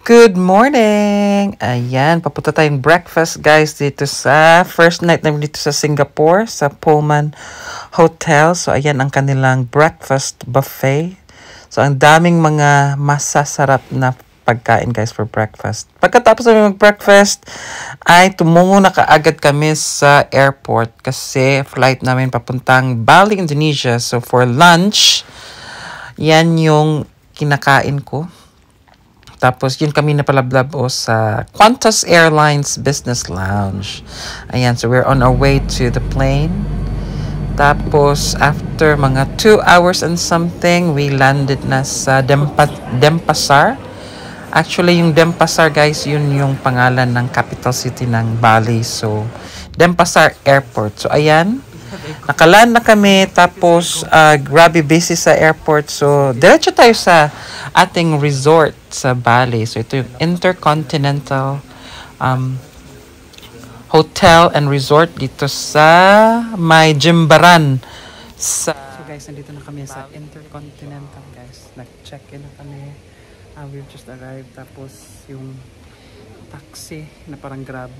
Good morning! Ayan, papunta tayong breakfast guys dito sa first night namin dito sa Singapore, sa Pullman Hotel. So ayan ang kanilang breakfast buffet. So ang daming mga masasarap na pagkain guys for breakfast. Pagkatapos namin mag-breakfast ay tumungo na kaagad kami sa airport kasi flight namin papuntang Bali, Indonesia. So for lunch, yan yung kinakain ko. Tapos, yun kami napalablab sa Qantas Airlines Business Lounge. Ayan, so we're on our way to the plane. Tapos, after mga 2 hours and something, we landed na sa Denpasar. Actually, yung Denpasar, guys, yun yung pangalan ng capital city ng Bali. So, Denpasar Airport. So, ayan. Nakaland na kami, tapos grabe busy sa airport. So, diretso tayo sa ating resort sa Bali. So, ito yung Intercontinental Hotel and Resort dito sa may Jimbaran. So, guys, nandito na kami sa Intercontinental, guys. Nag-check-in na kami. We've just arrived. Tapos, yung taxi na parang Grab,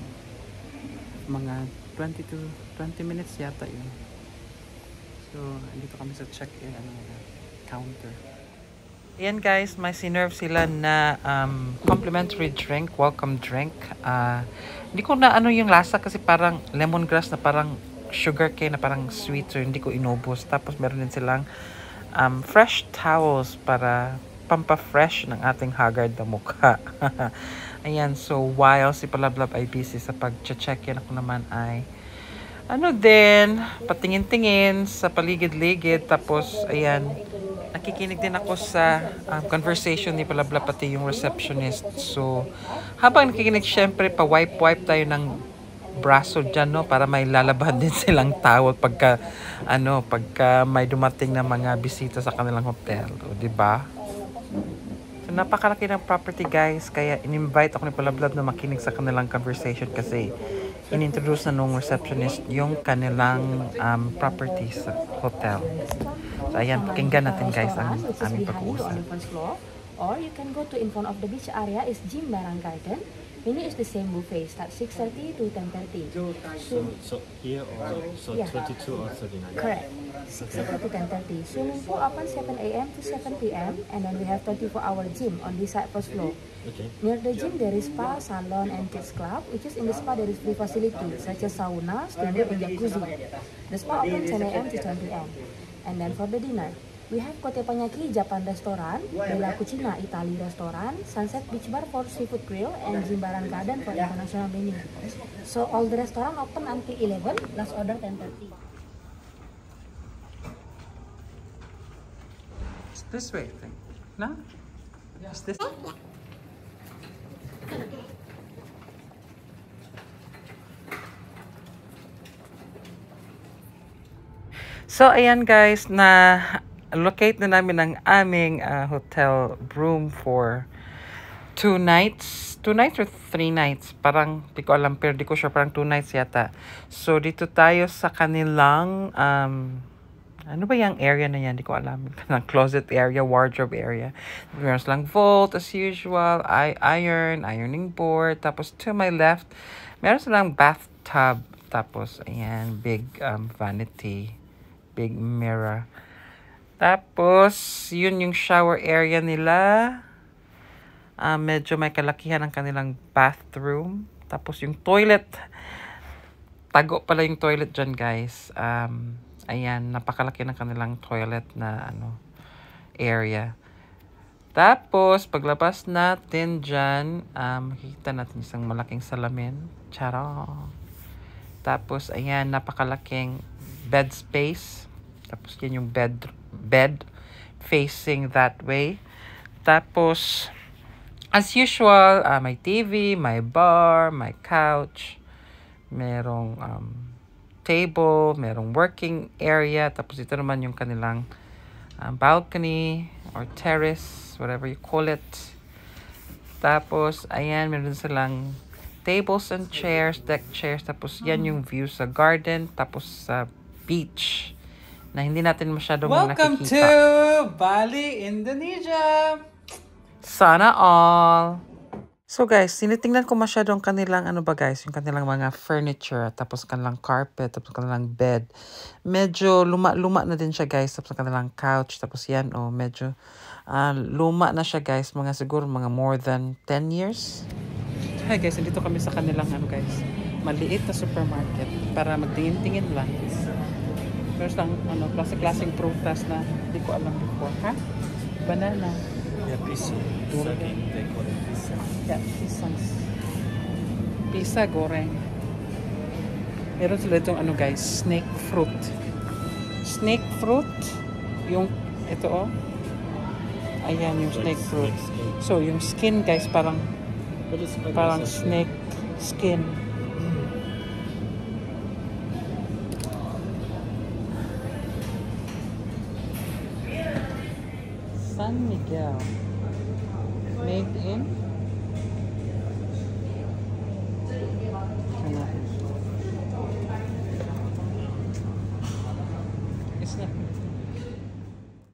mga 20 to 20 minutes yata yun. So, andito kami sa check-in counter. Ayan guys, may sinerve sila na complimentary drink, welcome drink. Hindi ko na ano yung lasa kasi parang lemongrass na parang sugar cane na parang sweet, so hindi ko inubos. Tapos meron din silang fresh towels para pampa-fresh ng ating haggard na mukha. Ayan, so while si Palablab ay busy sa pag-check-in, ako naman ay patingin-tingin sa paligid-ligid. Tapos, ayan, nakikinig din ako sa conversation ni Palablab pati yung receptionist. So, habang nakikinig, syempre, pa-wipe-wipe tayo ng braso dyan, no? Para may lalaban din silang towel pagka may dumating na mga bisita sa kanilang hotel. O, diba? So, napakalaki ng property guys, kaya in-invite ako ni Palablab na makinig sa kanilang conversation kasi in-introduce na nung receptionist yung kanilang property sa hotel. So ayan, pakinggan natin guys ang aming pag-uusap. Or you can go to in front of the beach area is Jimbaran Garden. Ini is the same buffet, start 6:30 to 10:30. So here or so yeah. 22 or 39? Correct. 6:30 to 10:30. Swimming pool open 7 a.m. to 7 p.m. and then we have 24-hour gym on this side first floor. Okay. Near the gym there is spa, salon and kids club, which is in the spa there is free facilities such as sauna, steamer and jacuzzi. The spa open 10 a.m. to 10 p.m. And then for the dinner, we have Kote Panyaki Japan Restaurant, Bella Cucina Italy Restaurant, Sunset Beach Bar for seafood grill, and Jimbaran Garden for international menu. So all the restaurant open until 11, last order 10:30. It's this way, I think. No? It's this. So, ayan guys, na locate na namin ang aming hotel room for 2 nights. 2 nights or 3 nights? Parang, di ko alam, pero di ko sure, parang 2 nights yata. So, dito tayo sa kanilang, ano ba yung area na yan? Di ko alam. Closet area, wardrobe area. Meron silang vault as usual, ironing board. Tapos, to my left, meron silang bathtub. Tapos, ayan, big vanity. Big mirror. Tapos, yun yung shower area nila. Medyo may kalakihan ang kanilang bathroom. Tapos, yung toilet. Tago pala yung toilet dyan, guys. Ayan, napakalaki ng kanilang toilet na area. Tapos, paglabas natin dyan, makikita natin isang malaking salamin. Charot. Tapos, ayan, napakalaking bed space. Tapos, yan yung bed facing that way. Tapos, as usual, may TV, may bar, may couch, merong table, merong working area. Tapos, ito naman yung kanilang balcony or terrace, whatever you call it. Tapos, ayan, meron silang tables and chairs, deck chairs. Tapos, yan yung view sa garden. Tapos, sa beach na hindi natin masyadong nakikita. Welcome to Bali, Indonesia! Sana all! So guys, tinitingnan ko masyadong kanilang ano ba guys, yung kanilang mga furniture, tapos kanilang carpet, tapos kanilang bed. Medyo luma-luma na din siya guys, tapos kanilang couch, tapos yan oh, medyo luma na siya guys, mga siguro mga more than 10 years. Hi guys, nandito kami sa kanilang ano guys, maliit na supermarket para magtingin-tingin lang. Meron lang ano, klase-klaseng prutas na hindi ko alam before, ha? Banana. Yeah, PC. Saging, they call it pizza. Yeah, pisang. Pisa goreng. Meron sila itong ano guys, snake fruit. Snake fruit. Yung, ito oh. Ayan yung snake fruit. So, yung skin guys, parang snake skin. San Miguel. Made in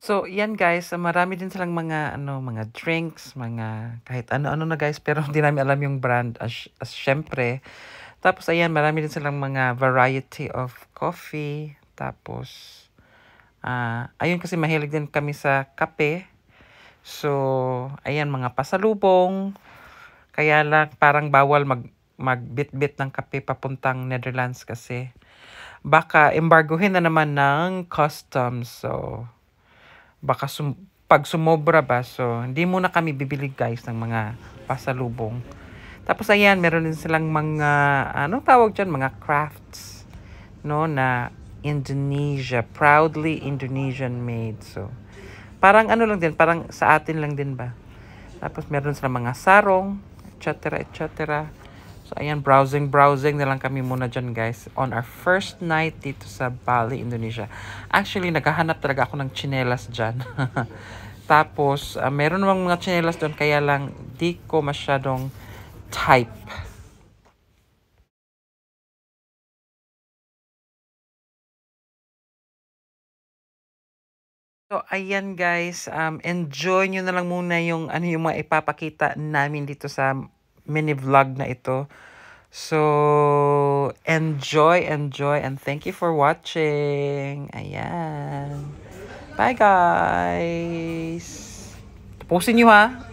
So, yan guys, marami din silang mga mga drinks, mga kahit ano-ano na guys, pero hindi namin alam yung brand as syempre. Tapos ayan, marami din silang mga variety of coffee. Tapos ayun kasi mahilig din kami sa kape. So, ayan mga pasalubong. Kaya lang parang bawal magbitbit ng kape papuntang Netherlands kasi baka embargohin na naman ng customs. So, baka pag sumobra ba, so hindi muna kami bibili guys ng mga pasalubong. Tapos ayan, meron din silang mga anong tawag dyan, mga crafts no na Indonesia, proudly Indonesian made. So parang ano lang din, parang sa atin lang din ba. Tapos meron silang mga sarong, etc. etc. So ayan, browsing na lang kami muna dyan guys on our first night dito sa Bali, Indonesia. Actually, naghahanap talaga ako ng tsinelas dyan. Tapos, meron namang mga tsinelas doon, kaya lang di ko masyadong type. So, ayan guys, enjoy nyo na lang muna yung yung mga ipapakita namin dito sa mini vlog na ito. So, enjoy, and thank you for watching. Ayan. Bye, guys. Tapusin nyo, ha?